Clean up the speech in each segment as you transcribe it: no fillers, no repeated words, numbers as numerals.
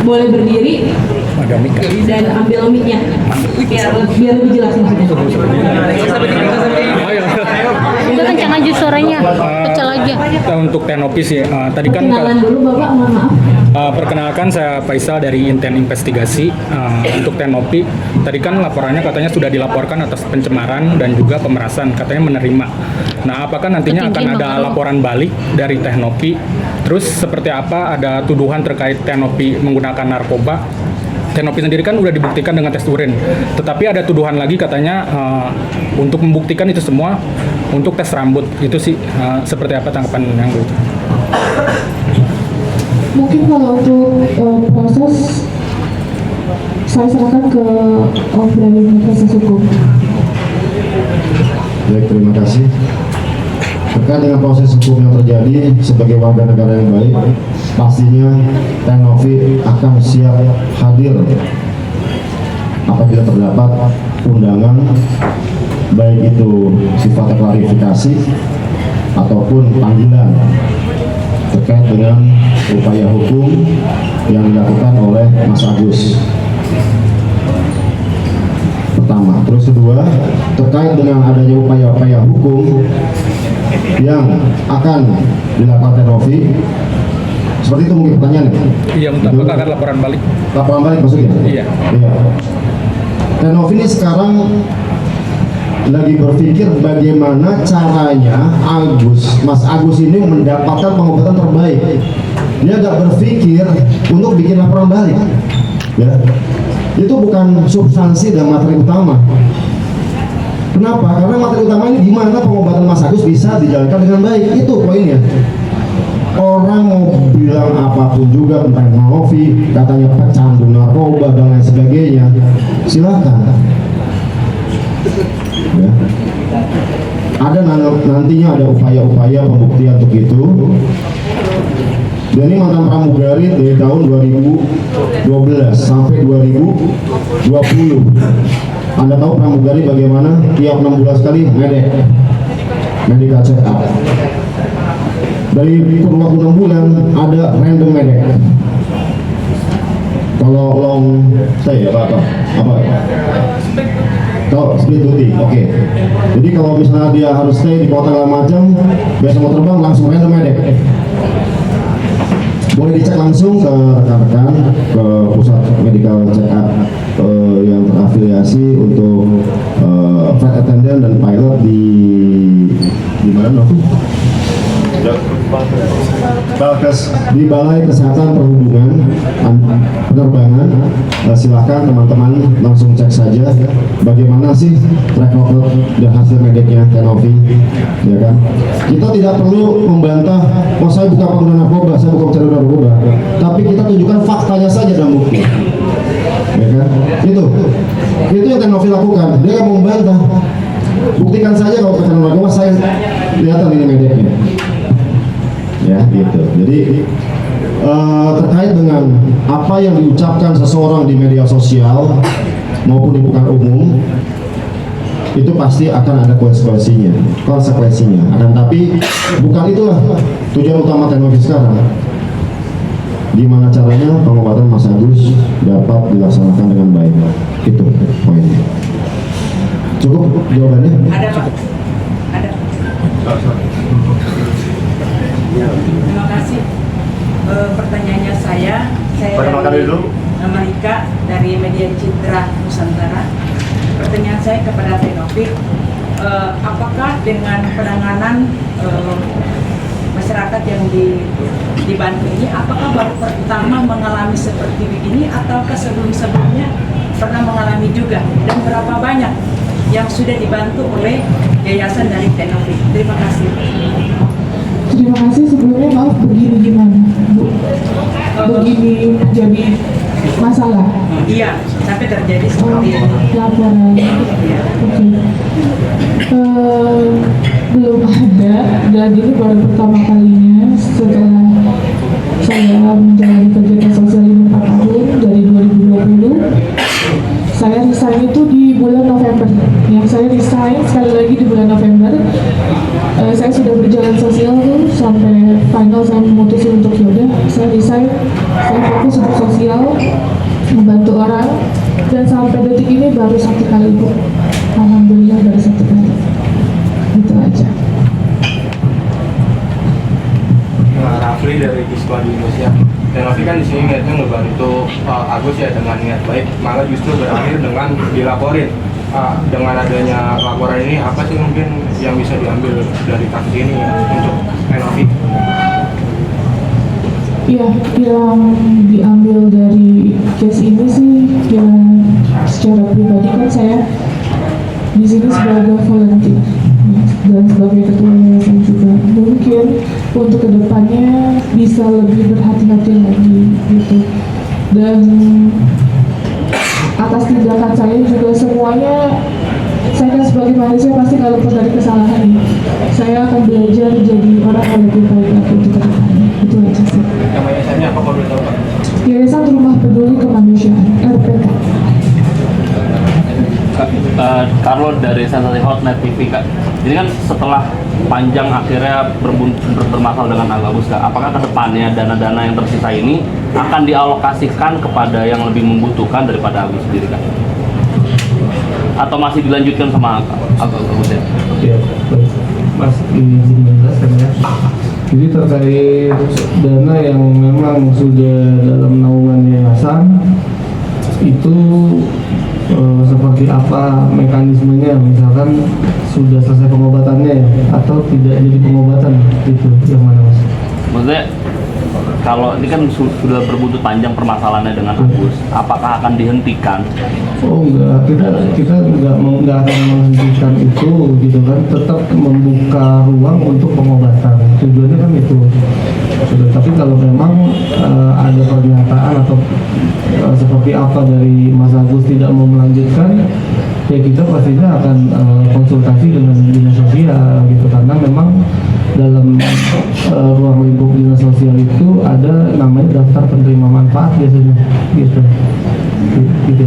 boleh berdiri Ada mic. dan ambil mic-nya biar lebih jelas maksudnya. Udah kencang aja suaranya, kecil aja. Kita untuk Tenopi sih, tadi kan Perkenalan dulu Bapak, mohon maaf. perkenalkan saya Faisal dari Inten Investigasi. Untuk Tenopi, tadi kan laporannya katanya sudah dilaporkan atas pencemaran dan juga pemerasan, katanya menerima. Nah, apakah nantinya akan ada laporan balik dari Tenopi? Terus seperti apa, ada tuduhan terkait Tenopi menggunakan narkoba? Tenopi sendiri kan udah dibuktikan dengan tes urin, tetapi ada tuduhan lagi katanya untuk membuktikan itu semua untuk tes rambut. Itu sih seperti apa tanggapan yang itu? Mungkin kalau untuk proses saya serahkan ke Om dari proses hukum. Baik, terima kasih. Terkait dengan proses hukum yang terjadi sebagai warga negara yang baik, pastinya Tenovi akan siap hadir apabila terdapat undangan, baik itu sifatnya klarifikasi ataupun panggilan terkait dengan upaya hukum yang dilakukan oleh Mas Agus. Pertama, terus kedua, terkait dengan adanya upaya-upaya hukum yang akan dilakukan Tenovi, seperti itu mungkin pertanyaannya. Iya, untuk apakah akan laporan balik? Laporan balik maksudnya? Iya. Tenovi ini sekarang lagi berpikir bagaimana caranya Mas Agus ini mendapatkan pengobatan terbaik. Dia nggak berpikir untuk bikin laporan balik. Ya, itu bukan substansi dan materi utama. Kenapa? Karena materi utama ini gimana pengobatan Mas Agus bisa dijalankan dengan baik. Itu poinnya. Orang mau bilang apapun juga tentang Tenovi, katanya pecandu narkoba dan lain sebagainya, silakan. Ya. Ada nantinya ada upaya-upaya pembuktian untuk itu. Dan ini mantan pramugari dari tahun 2012 sampai 2020. Anda tahu pramugari bagaimana tiap 6 bulan sekali medical check up. Dari kurun waktu 6 bulan ada random medek. Kalau long stay apa? Kalau split duty, oke. Jadi kalau misalnya dia harus stay di kota segala macam, besok mau terbang langsung random medek. Boleh dicek langsung ke rekan-rekan ke pusat medical check up yang terafiliasi untuk flight attendant dan pilot di mana Novi? Balkes, di Balai Kesehatan Perhubungan Penerbangan. Silakan teman-teman langsung cek saja bagaimana sih track record dan hasil mediknya Tenovi, ya kan? Kita tidak perlu membantah, oh saya bukan pengguna narkoba, saya bukan pecandu narkoba, tapi kita tunjukkan faktanya saja dan bukti, ya kan? Itu yang Tenovi lakukan. Dia nggak mau membantah, buktikan saja kalau pecandu narkoba, saya lihat ini mediknya. Ya gitu. Jadi terkait dengan apa yang diucapkan seseorang di media sosial maupun di muka umum, itu pasti akan ada konsekuensinya. Akan tapi bukan itulah tujuan utama Tenovi sekarang. Gimana caranya pengobatan Mas Agus dapat dilaksanakan dengan baik. Itu poinnya. Cukup jawabannya? Ada Pak. Ada. Terima kasih. Pertanyaannya saya dari Malika dari Media Citra Nusantara. Pertanyaan saya kepada Tenovi, apakah dengan penanganan masyarakat yang dibantu ini, apakah baru pertama mengalami seperti begini ataukah sebelum-sebelumnya pernah mengalami juga, dan berapa banyak yang sudah dibantu oleh yayasan dari Tenovi? Terima kasih. Terima kasih. Sebelumnya maaf, begini gimana Bu? Begini jadi masalah? Iya, sampai terjadi seperti ini. Laporan. Oke. Belum ada, dan ini baru pertama kalinya setelah saya menjalani kegiatan sosial ini 4 tahun dari 2020. Saya resign itu di bulan November. Yang saya resign sekali lagi di bulan November. Saya sudah berjalan sosial sampai final saya memutuskan untuk yaudah saya resign, saya fokus untuk sosial. baru 1 kali Bu. Alhamdulillah baru 1 kali. Itu aja. Rafli dari Kiswa di Indonesia. Dan Rafli kan di sini niatnya ngebantu Agus ya dengan niat baik, malah justru berakhir dengan dilaporin. Dengan adanya laporan ini, apa sih mungkin yang bisa diambil dari kasus ini untuk Novi? Ya, yang diambil dari case ini sih, ya secara pribadi kan saya di sini sebagai volunteer dan sebagai ketua yayasan juga. Mungkin untuk kedepannya bisa lebih berhati-hati lagi gitu. Dan atas tindakan saya juga semuanya, saya kan sebagai manusia pasti nggak lepas dari kesalahan ini. Saya akan belajar jadi orang yang lebih baik lagi untuk kedepannya. Itu aja sih. Nama yayasannya apa kalau boleh tahu Pak? Yayasan Rumah Peduli Kemanusiaan (RPK). Carlo dari Sensasi Hotnet TV Kak. Jadi kan setelah panjang akhirnya bermasalah dengan Agus Kak, apakah kedepannya dana-dana yang tersisa ini akan dialokasikan kepada yang lebih membutuhkan daripada Agus sendiri Kak? Atau masih dilanjutkan sama Agus ya? Ya, Mas izin menjelaskan ya. Jadi terkait dana yang memang sudah dalam naungan yayasan itu seperti apa mekanismenya, misalkan sudah selesai pengobatannya ya, atau tidak jadi pengobatan gitu, yang mana Mas? Maksudnya kalau ini kan sudah berbuntut panjang permasalahannya dengan Agus, apakah akan dihentikan? Oh enggak, kita enggak akan menghentikan itu gitu kan, tetap membuka ruang untuk pengobatan. Tujuannya kan itu. Tapi kalau memang ada pernyataan atau seperti apa dari Mas Agus tidak mau melanjutkan, ya kita pastinya akan konsultasi dengan dinas sosial gitu, karena memang dalam ruang lingkup dinas sosial itu ada namanya daftar penerima manfaat biasanya gitu. Gitu.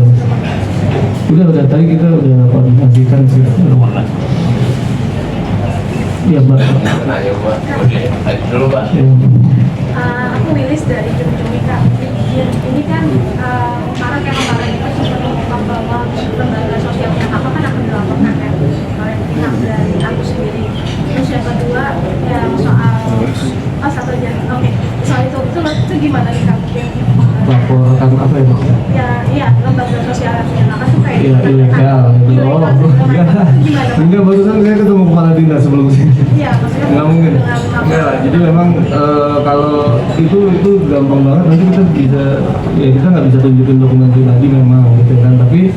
Udah tadi kita udah koordinasikan sih. Iya Mbak. Nah ya Mbak, oke, dulu Mbak. Aku Wilis dari Jumi Kak. Ini kan karena kemarin kita sudah mengungkap bahwa lembaga sosial yang apa kan akan dilaporkan kan kemarin pihak dari aku sendiri. Terus yang kedua yang soal satu aja. Oke. Soal itu gimana nih Kak? Laporkan apa ya Mas? Ya iya lembaga sosial yang menyatakan tuh kayak Iya ilegal gitu. Oh enggak, barusan saya ketemu kepala dinas sebelum sini. Iya maksudnya Nggak mungkin. Enggak, jadi memang kalau itu gampang banget, nanti kita bisa, ya kita nggak bisa tunjukin dokumen pribadi memang gitu kan, tapi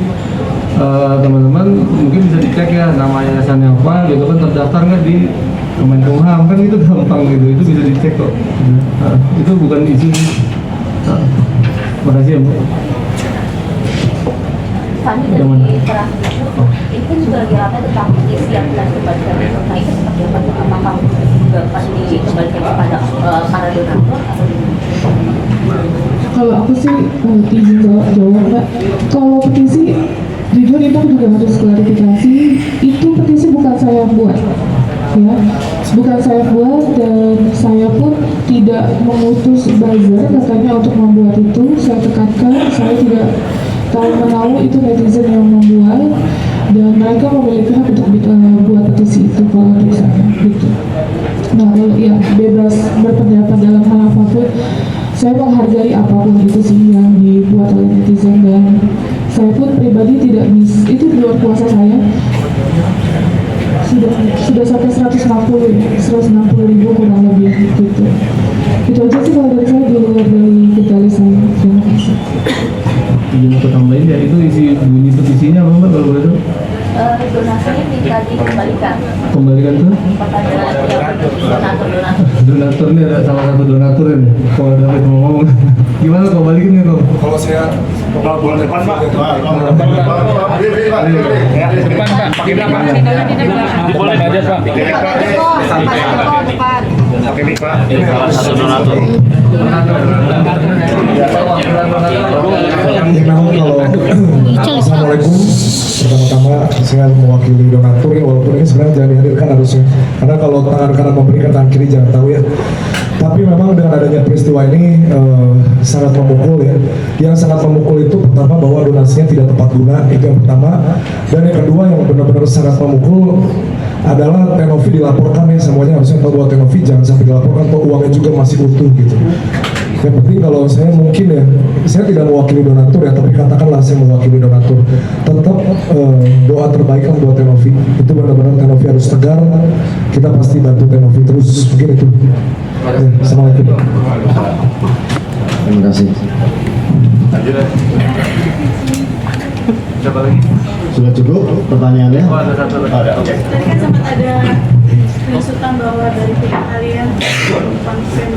teman-teman mungkin bisa dicek ya nama yayasannya apa gitu kan, terdaftar nggak di Kemenkumham kan, itu gampang gitu, itu bisa dicek kok. Itu bukan isu. Makasih ya Bu. Kami dari terakhir itu kan juga lagi ramai tentang petisi yang kita kembalikan. Nah itu seperti apa? Apakah juga pasti dikembalikan kepada para donatur atau Kalau aku sih izin jawab Mbak. Kalau petisi, jujur itu aku juga harus klarifikasi. Itu petisi bukan saya buat, ya, bukan saya buat, dan saya pun tidak mengutus buzzer katanya untuk membuat itu. Saya tekankan, saya tidak tahu menahu itu netizen yang membuat, dan mereka memiliki hak untuk buat petisi itu kalau untuk saya gitu. Nah, ya bebas berpendapat dalam hal apapun. Saya menghargai apapun itu sih yang dibuat oleh netizen, dan saya pun pribadi tidak bisa, itu di luar kuasa saya. Sudah sampai 160.000 kurang lebih gitu. Itu aja sih kalau dari saya, di luar dari kendali saya. Terima kasih. Izin aku tambahin ya, itu isi bunyi petisinya apa Mbak kalau boleh tahu? donasinya minta dikembalikan Kembalikan tuh? kepada yang donatur-donatur. Donatur ini ada salah satu donatur ini. Kalau David mau ngomong, gimana kau balikin nggak kau? Kalau saya bulan depan Pak. Depan Pak, pakai berapa? Boleh aja Pak. Oke nih Pak. Salah satu donatur. Assalamualaikum. Pertama-tama saya mewakili donatur ya, walaupun ini sebenarnya jangan dihadirkan harusnya, karena kalau tangan kanan memberikan, tangan kiri jangan tahu ya. Tapi memang dengan adanya peristiwa ini sangat memukul ya. Yang sangat memukul itu pertama bahwa donasinya tidak tepat guna, itu yang pertama. Dan yang kedua yang benar-benar sangat memukul adalah Tenovi dilaporkan ya, semuanya harusnya tahu bahwa Tenovi jangan sampai dilaporkan atau uangnya juga masih utuh gitu. Yang penting kalau saya mungkin ya, saya tidak mewakili donatur ya, tapi katakanlah saya mewakili donatur. Tetap doa terbaik kan buat Tenovi. Itu benar-benar Tenovi harus tegar. Kita pasti bantu Tenovi terus. Mungkin itu. Ya, Assalamualaikum. Terima kasih. Siapa lagi? Sudah cukup pertanyaannya? Oh, ada satu lagi. Oke. Tadi kan sempat ada pengusutan bahwa dari pihak kalian konsen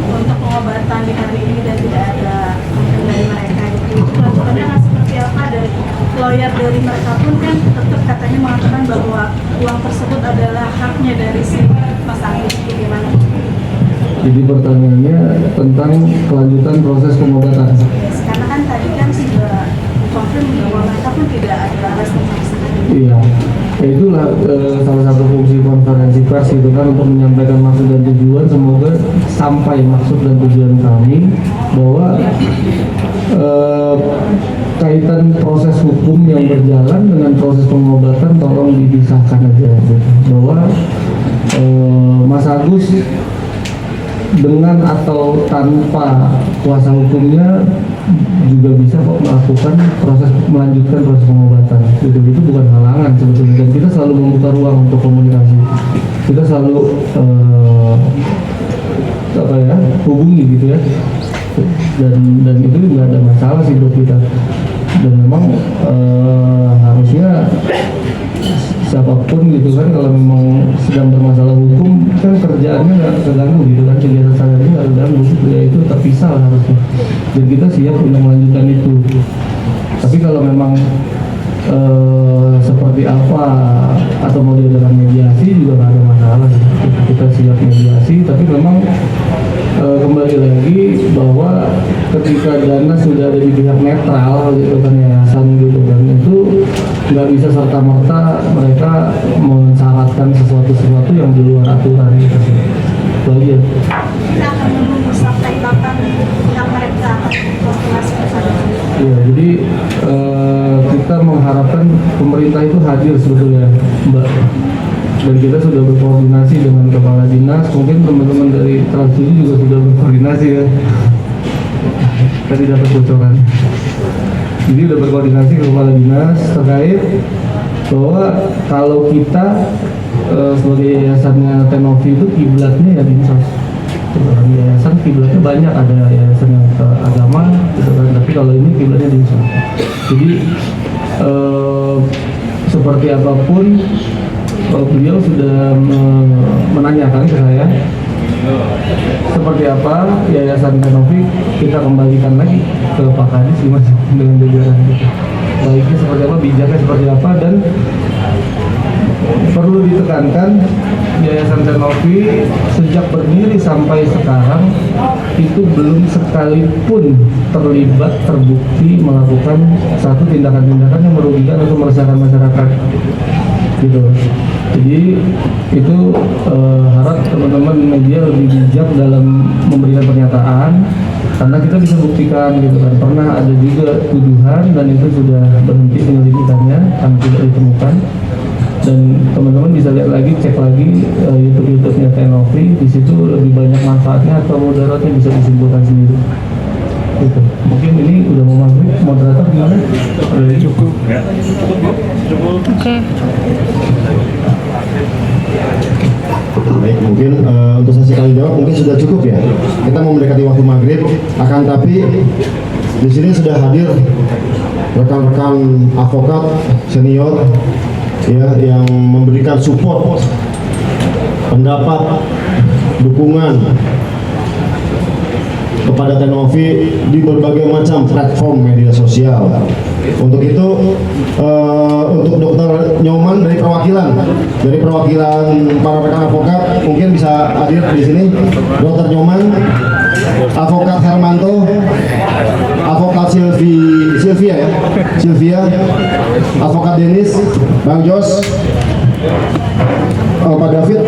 untuk pengobatan di hari ini dan tidak ada komentar dari mereka itu kelanjutannya seperti apa. Dari lawyer dari mereka pun kan tetap katanya mengatakan bahwa uang tersebut adalah haknya dari si Mas Agus. Bagaimana? Jadi pertanyaannya tentang kelanjutan proses pengobatan. Yes, karena kan tadi kan sudah konfirm bahwa mereka pun tidak ada respon sama sekali. Iya, ya itulah salah satu fungsi konferensi pers itu kan, untuk menyampaikan maksud dan tujuan. Semoga sampai maksud dan tujuan kami bahwa kaitan proses hukum yang berjalan dengan proses pengobatan tolong dipisahkan aja gitu. Bahwa Mas Agus dengan atau tanpa kuasa hukumnya juga bisa kok melakukan melanjutkan proses pengobatan. Itu bukan halangan sebetulnya, dan kita selalu membuka ruang untuk komunikasi. Kita selalu hubungi gitu ya, dan itu nggak ada masalah sih buat kita. Dan memang harusnya siapapun gitu kan, kalau memang sedang bermasalah hukum kan kerjaannya nggak terganggu gitu kan, kegiatan sehari-hari nggak terganggu gitu ya, itu terpisah lah harusnya. Dan kita siap untuk melanjutkan itu. Tapi kalau memang seperti apa atau mau diadakan mediasi juga nggak ada masalah. Kita siap mediasi, tapi memang kembali lagi bahwa ketika dana sudah ada di pihak netral gitu kan, yayasan gitu kan, itu nggak bisa serta-merta mereka mensyaratkan sesuatu yang di luar aturan gitu. Itu aja. Kita akan menunggu sampai kapan pihak mereka akan konfirmasi bersama. Ya, jadi kita mengharapkan pemerintah itu hadir sebetulnya, Mbak. Dan kita sudah berkoordinasi dengan kepala dinas, mungkin teman-teman dari Trans 7 juga sudah berkoordinasi ya. Tadi dapat bocoran. Jadi sudah berkoordinasi ke kepala dinas terkait bahwa kalau kita sebagai yayasannya Tenovi itu kiblatnya ya Dinsos. Yayasan kiblatnya banyak, ada yayasan yang ke agama gitu kan, tapi kalau ini kiblatnya Dinsos. Jadi seperti apapun beliau sudah menanyakan ke saya seperti apa yayasan Tenovi, kita kembalikan lagi ke Pak Kadis gimana dengan jajaran kita, baiknya seperti apa, bijaknya seperti apa. Dan perlu ditekankan, yayasan Tenovi sejak berdiri sampai sekarang itu belum sekalipun terlibat, terbukti melakukan satu tindakan-tindakan yang merugikan atau meresahkan masyarakat gitu. Jadi itu harap teman-teman media lebih bijak dalam memberikan pernyataan, karena kita bisa buktikan gitu kan, pernah ada juga tuduhan dan itu sudah berhenti penyelidikannya karena tidak ditemukan. Dan teman-teman bisa lihat lagi, cek lagi YouTube-nya Tenovi, di situ lebih banyak manfaatnya atau mudaratnya bisa disimpulkan sendiri. Gitu. Mungkin ini udah mau maghrib, moderator gimana? Cukup ya. Cukup. Oke. Baik, mungkin untuk sesi tanya jawab mungkin sudah cukup ya. Kita mau mendekati waktu maghrib, akan tapi di sini sudah hadir rekan-rekan advokat senior ya, yang memberikan support, pendapat, dukungan kepada Tenovi di berbagai macam platform media sosial. Untuk itu, untuk Dokter Nyoman dari perwakilan para rekan advokat mungkin bisa hadir di sini. Dokter Nyoman, Advokat Hermanto, Advokat Sylvia, Advokat Denis, Bang Jos, Pak David,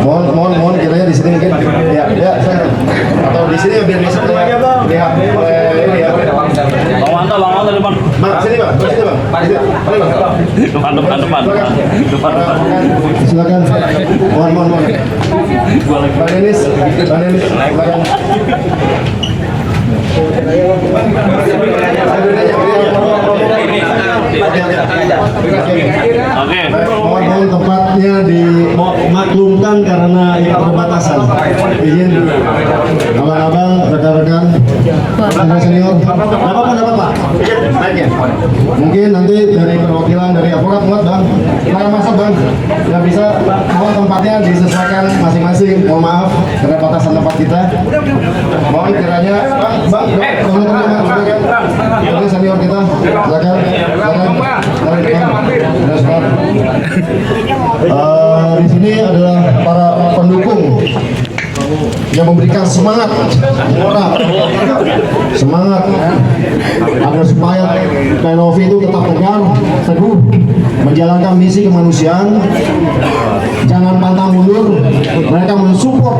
mohon kiranya di sini mungkin ya saya atau di sini biar bisa lihat oleh ini ya. Bang Wanto di depan. Bang, sini bang, sini bang. Depan. Silakan. Mohon. Bang Denis, silakan. Oke. Mohon tempatnya dimaklumkan karena ini perbatasan. Izin abang-abang, rekan-rekan, senior. Dapat Pak. Naiknya. Mungkin nanti dari perwakilan dari Advokat muat bang. Kita masuk bang. Nggak bisa. Mohon tempatnya disesuaikan masing-masing. Mohon maaf karena batasan tempat kita. Mohon kiranya bang, ini senior kita. Silakan. Di sini adalah para pendukung yang memberikan semangat moral, semangat agar supaya Tenovi itu tetap tegar, teguh menjalankan misi kemanusiaan, jangan pantang mundur. Mereka mensupport.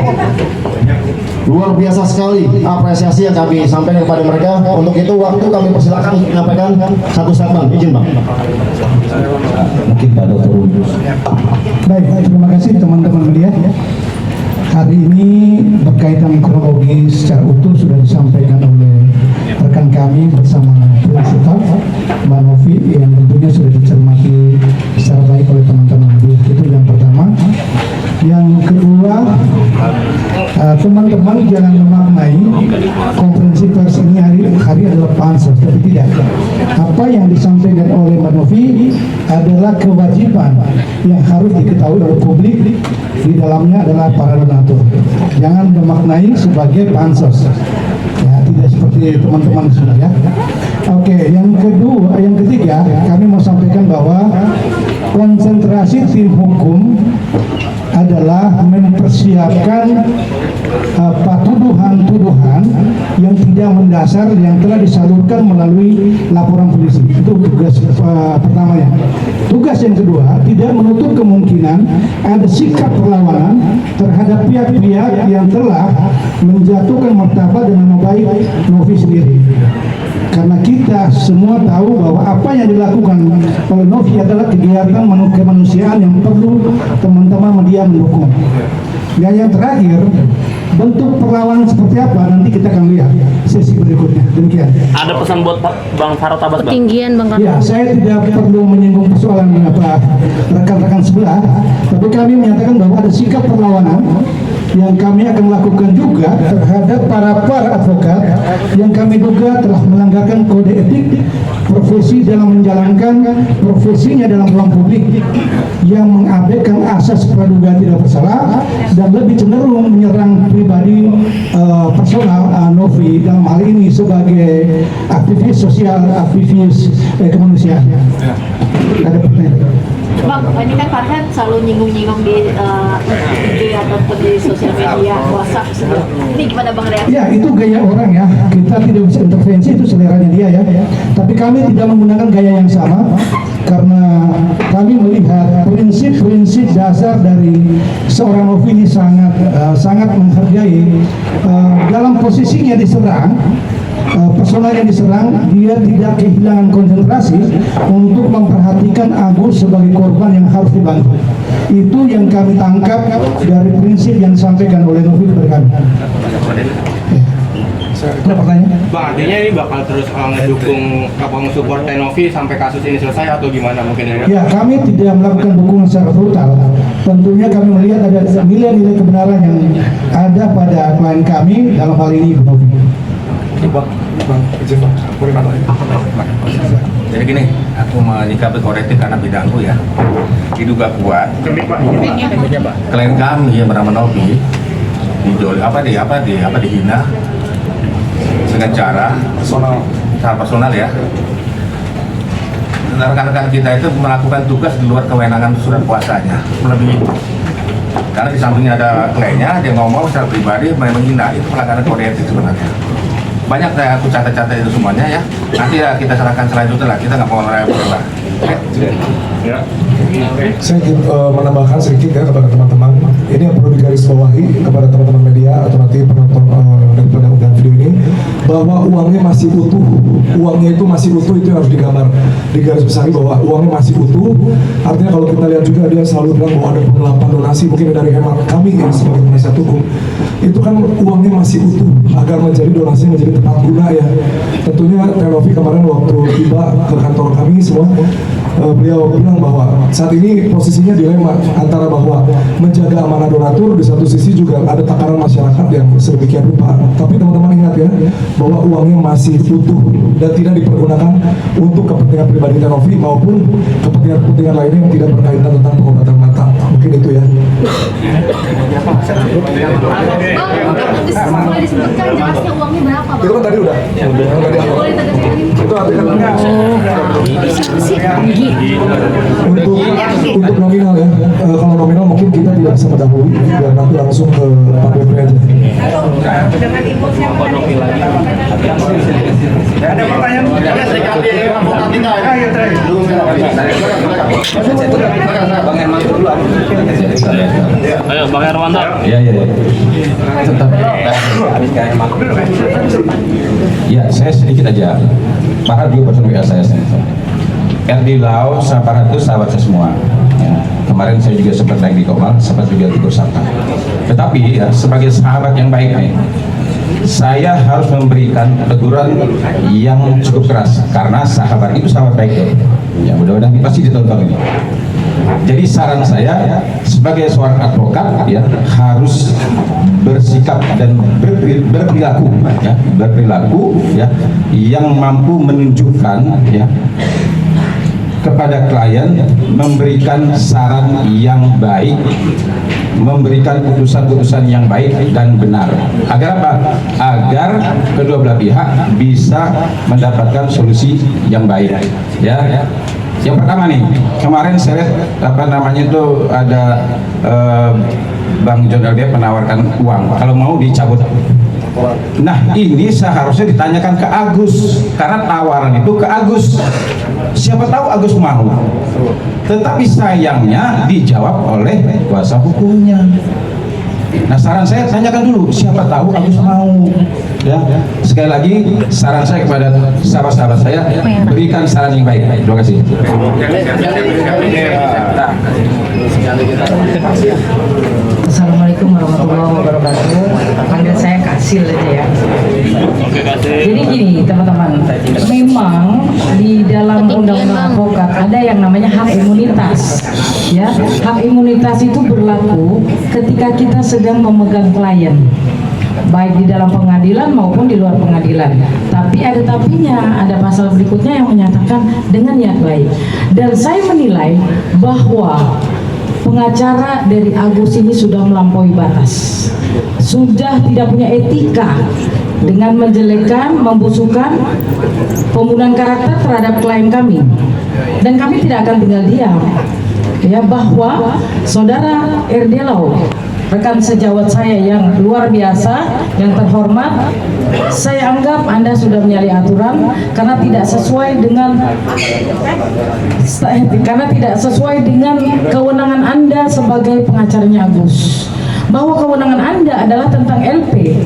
Luar biasa sekali apresiasi yang kami sampaikan kepada mereka. Untuk itu waktu kami persilakan menyampaikan satu statement. Izin bang. Mungkin Pak Dr. Baik, terima kasih teman-teman media. Hari ini berkaitan kronologi secara utuh sudah disampaikan oleh rekan kami bersama Prinsipal Mbak Novi yang tentunya sudah dicermati secara baik oleh teman-teman. Itu yang pertama. Yang kedua, teman-teman jangan memaknai konferensi pers ini hari adalah pansos, tapi tidak. Apa yang disampaikan oleh Mbak Novi adalah kewajiban yang harus diketahui oleh publik. Di dalamnya adalah para donatur. Jangan memaknai sebagai pansos. Ya, tidak seperti teman-teman sudah ya. Oke, yang ketiga, kami mau sampaikan bahwa konsentrasi tim hukum adalah mempersiapkan tuduhan-tuduhan yang tidak mendasar yang telah disalurkan melalui laporan polisi. Itu tugas pertamanya. Tugas yang kedua, tidak menutup kemungkinan ada sikap perlawanan terhadap pihak-pihak yang telah menjatuhkan martabat dan nama baik Novi sendiri. Karena kita semua tahu bahwa apa yang dilakukan oleh Novi adalah kegiatan kemanusiaan yang perlu teman-teman media mendukung. Dan yang terakhir, bentuk perlawanan seperti apa nanti kita akan lihat sesi berikutnya. Demikian. Ada pesan buat Bang Farod Abbas, Bang? Ketinggian Bang Ya, saya tidak perlu menyinggung persoalan rekan-rekan sebelah, tapi kami menyatakan bahwa ada sikap perlawanan yang kami akan lakukan juga terhadap para advokat yang kami duga telah melanggarkan kode etik profesi dalam menjalankan profesinya dalam ruang publik, yang mengabaikan asas praduga tidak bersalah dan lebih cenderung menyerang pribadi personal Novi dalam hal ini sebagai aktivis sosial, aktivis kemanusiaan. Ada pertanyaan? Bang, ini kan Farhan selalu nyinggung-nyinggung di IG ataupun di sosial media, WhatsApp. Ini gimana Bang reaksi? Ya, itu gaya orang ya. Kita tidak bisa intervensi, itu seleranya dia ya. Tapi kami tidak menggunakan gaya yang sama karena kami melihat prinsip-prinsip dasar dari seorang Novi ini sangat menghargai dalam posisinya diserang. Personal yang diserang, dia tidak kehilangan konsentrasi untuk memperhatikan Agus sebagai korban yang harus dibantu. Itu yang kami tangkap dari prinsip yang disampaikan oleh Novi kepada kami. Ada pertanyaan? Bang, artinya ini bakal terus ngedukung apa support Tenovi sampai kasus ini selesai atau gimana mungkin ya? Ya, kami tidak melakukan dukungan secara brutal. Tentunya kami melihat ada nilai-nilai kebenaran yang ada pada klien kami dalam hal ini Ibu Novi. Jadi gini, aku menyikapi korektif karena bidangku ya. Diduga kuat. Klien kami yang bernama Novi dihina dengan cara personal ya. Rekan-rekan kita itu melakukan tugas di luar kewenangan surat kuasanya, melebihi itu. Karena di sampingnya ada kliennya, dia ngomong secara pribadi menghina, itu pelanggaran kode etik sebenarnya. Banyak aku catat-catat itu semuanya ya. Nanti ya kita serahkan selanjutnya lah, kita nggak mau merepot lah. Ya. Saya ingin menambahkan sedikit ya kepada teman-teman. Ini yang perlu digarisbawahi kepada teman-teman media atau nanti penonton daripada unggahan video ini. bahwa uangnya masih utuh. Uangnya itu masih utuh, itu harus digarisbawahi bahwa uangnya masih utuh. Artinya kalau kita lihat juga dia selalu bilang bahwa ada penggelapan donasi, mungkin dari hemat kami ya sebagai penasihat hukum. Itu kan uangnya masih utuh agar menjadi donasi menjadi tepat guna ya. Tentunya Tenovi kemarin waktu tiba ke kantor kami semua, beliau bilang bahwa saat ini posisinya dilema antara bahwa menjaga amanah donatur, di satu sisi juga ada takaran masyarakat yang sedemikian rupa. Tapi teman-teman ingat ya, bahwa uangnya masih utuh dan tidak dipergunakan untuk kepentingan pribadi Tenovi maupun kepentingan lainnya yang tidak berkaitan tentang pengobatan mata. Mungkin itu ya. Boleh disebutkan jelasnya uangnya berapa, Bang? Itu kan tadi udah. Boleh tegaskan ini? Itu artinya untuk nominal ya. Kalau nominal mungkin kita tidak bisa mendahului, biar nanti langsung ke Pak BP aja. Dengan info siapa tadi? Ada pertanyaan? Bang Herman dulu. Ayo Bang Hermanto. Iya. Tetap. Ya, saya sedikit aja. Farhad juga person WA saya. RD Lau, Farhad itu sahabat saya semua. Ya. Kemarin saya juga sempat naik di Komang, sempat juga tidur sapa. Tetapi ya, sebagai sahabat yang baik nih, saya harus memberikan teguran yang cukup keras karena sahabat itu sahabat baik ya. Ya mudah-mudahan pasti ditonton ini. Jadi saran saya sebagai seorang advokat ya harus bersikap dan berperilaku ya yang mampu menunjukkan ya kepada klien, memberikan saran yang baik, memberikan putusan-putusan yang baik dan benar. Agar apa? Agar kedua belah pihak bisa mendapatkan solusi yang baik. Ya. Yang pertama nih, kemarin saya lihat itu ada Bang John LD menawarkan uang kalau mau dicabut. Nah ini seharusnya ditanyakan ke Agus karena tawaran itu ke Agus. Siapa tahu Agus mau. Tetapi sayangnya dijawab oleh kuasa hukumnya. Nah saran saya tanyakan dulu siapa tahu Agus mau. Ya sekali lagi saran saya kepada sahabat-sahabat saya berikan saran yang baik. Terima kasih. Assalamualaikum warahmatullahi wabarakatuh. Panggil saya Kasil aja ya. Jadi gini teman-teman, memang di dalam undang-undang advokat ada yang namanya hak imunitas. Ya, hak imunitas itu berlaku ketika kita sedang memegang klien, baik di dalam pengadilan maupun di luar pengadilan. Tapi ada tapinya, ada pasal berikutnya yang menyatakan dengan niat baik. Dan saya menilai bahwa pengacara dari Agus ini sudah melampaui batas, sudah tidak punya etika dengan menjelekkan, membusukkan, pembunuhan karakter terhadap klien kami. Dan kami tidak akan tinggal diam. Ya, bahwa saudara RD Lau, rekan sejawat saya yang luar biasa, yang terhormat, saya anggap Anda sudah menyalahi aturan karena tidak sesuai dengan kewenangan Anda sebagai pengacaranya Agus. Bahwa kewenangan Anda adalah tentang LP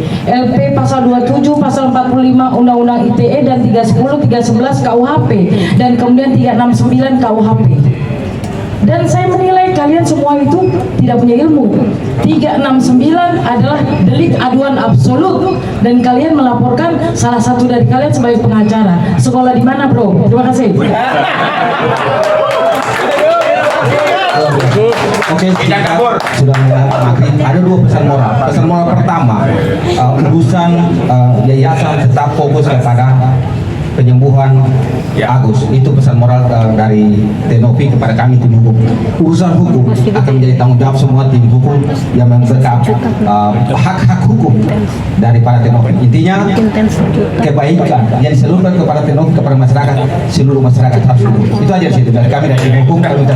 pasal 27, pasal 45 Undang-Undang ITE dan 310, 311 KUHP dan kemudian 369 KUHP. Dan saya menilai kalian semua itu tidak punya ilmu. 369 adalah delik aduan absolut dan kalian melaporkan salah satu dari kalian sebagai pengacara. Sekolah di mana, bro? Terima kasih. Oke, sudah maghrib. Ada dua pesan moral. Pesan moral pertama, urusan yayasan tetap fokus kepada penyembuhan Agus. Itu pesan moral dari Tenovi kepada kami tim hukum. Urusan hukum akan menjadi tanggung jawab semua tim hukum yang membackup hak-hak hukum daripada Tenovi. Intinya kebaikan yang diseluruhkan kepada Tenovi, kepada masyarakat, seluruh masyarakat harus. Itu aja sih dari kami dari tim hukum. Kami minta